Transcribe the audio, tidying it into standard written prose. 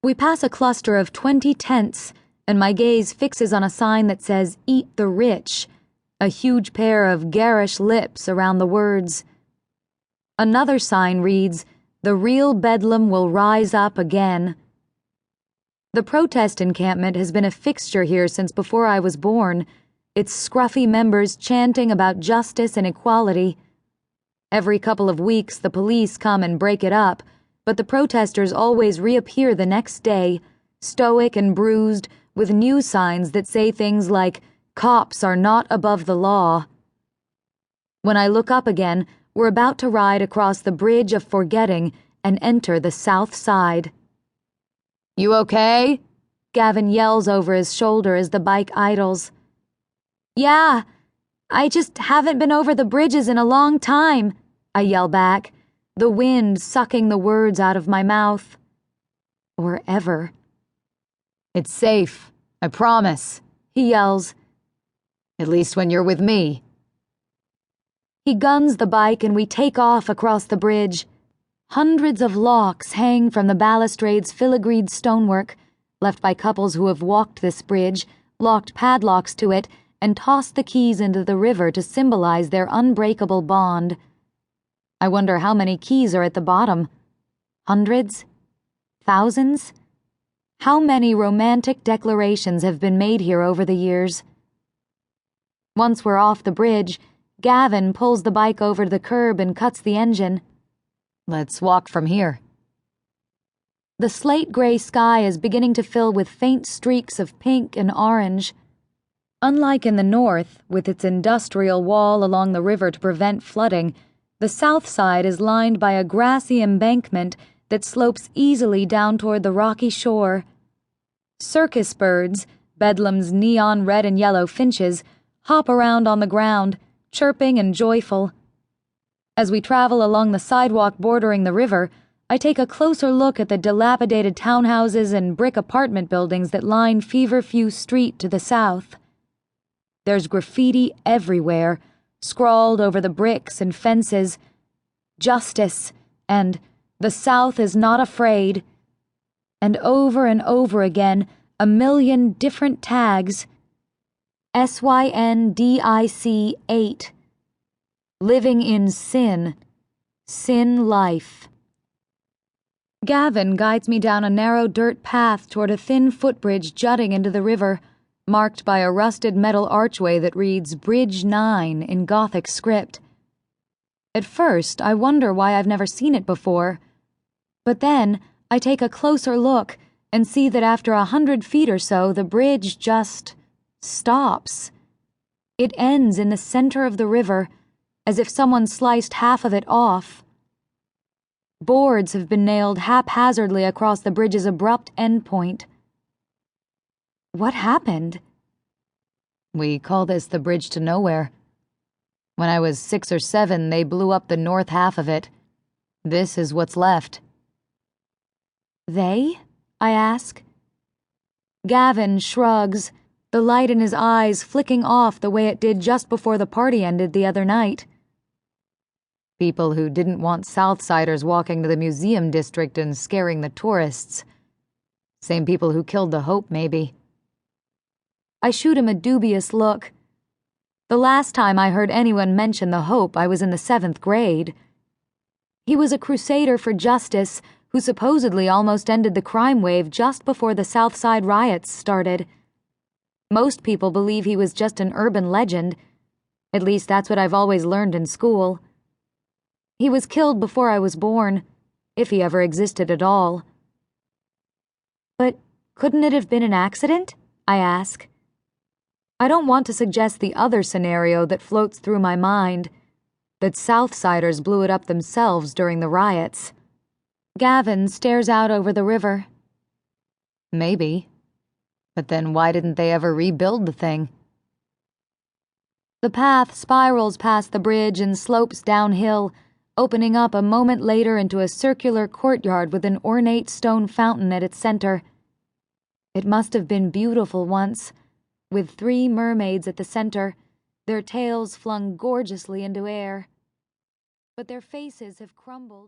We pass a cluster of 20 tents, and my gaze fixes on a sign that says, "Eat the Rich," a huge pair of garish lips around the words. Another sign reads, "The real Bedlam will rise up again." The protest encampment has been a fixture here since before I was born, its scruffy members chanting about justice and equality. Every couple of weeks the police come and break it up, but the protesters always reappear the next day, stoic and bruised, with new signs that say things like, "Cops are not above the law." When I look up again, we're about to ride across the bridge of forgetting and enter the south side. "You okay?" Gavin yells over his shoulder as the bike idles. "Yeah, I just haven't been over the bridges in a long time," I yell back, the wind sucking the words out of my mouth. Or ever. "It's safe, I promise," he yells. "At least when you're with me." He guns the bike and we take off across the bridge. Hundreds of locks hang from the balustrade's filigreed stonework, left by couples who have walked this bridge, locked padlocks to it, and tossed the keys into the river to symbolize their unbreakable bond. I wonder how many keys are at the bottom. Hundreds? Thousands? How many romantic declarations have been made here over the years? Once we're off the bridge, Gavin pulls the bike over to the curb and cuts the engine. "Let's walk from here." The slate-gray sky is beginning to fill with faint streaks of pink and orange. Unlike in the north, with its industrial wall along the river to prevent flooding, the south side is lined by a grassy embankment that slopes easily down toward the rocky shore. Circus birds, Bedlam's neon red and yellow finches, hop around on the ground, chirping and joyful. As we travel along the sidewalk bordering the river, I take a closer look at the dilapidated townhouses and brick apartment buildings that line Feverfew Street to the south. There's graffiti everywhere, scrawled over the bricks and fences, "Justice," and "The South is not afraid," and over again, a million different tags. SYNDIC 8. Living in sin. Sin life. Gavin guides me down a narrow dirt path toward a thin footbridge jutting into the river, marked by a rusted metal archway that reads Bridge 9 in Gothic script. At first, I wonder why I've never seen it before. But then, I take a closer look and see that after 100 feet or so, the bridge just stops. It ends in the center of the river, as if someone sliced half of it off. Boards have been nailed haphazardly across the bridge's abrupt endpoint. What happened? "We call this the bridge to nowhere. When I was 6 or 7, they blew up the north half of it. This is what's left." "They?" I ask. Gavin shrugs, the light in his eyes flicking off the way it did just before the party ended the other night. "People who didn't want Southsiders walking to the museum district and scaring the tourists. Same people who killed the Hope, maybe." I shoot him a dubious look. The last time I heard anyone mention the Hope, I was in the 7th grade. He was a crusader for justice who supposedly almost ended the crime wave just before the Southside riots started. Most people believe he was just an urban legend. At least that's what I've always learned in school. He was killed before I was born, if he ever existed at all. "But couldn't it have been an accident?" I ask. I don't want to suggest the other scenario that floats through my mind, that Southsiders blew it up themselves during the riots. Gavin stares out over the river. "Maybe. But then why didn't they ever rebuild the thing?" The path spirals past the bridge and slopes downhill, opening up a moment later into a circular courtyard with an ornate stone fountain at its center. It must have been beautiful once, with 3 mermaids at the center, their tails flung gorgeously into air. But their faces have crumbled.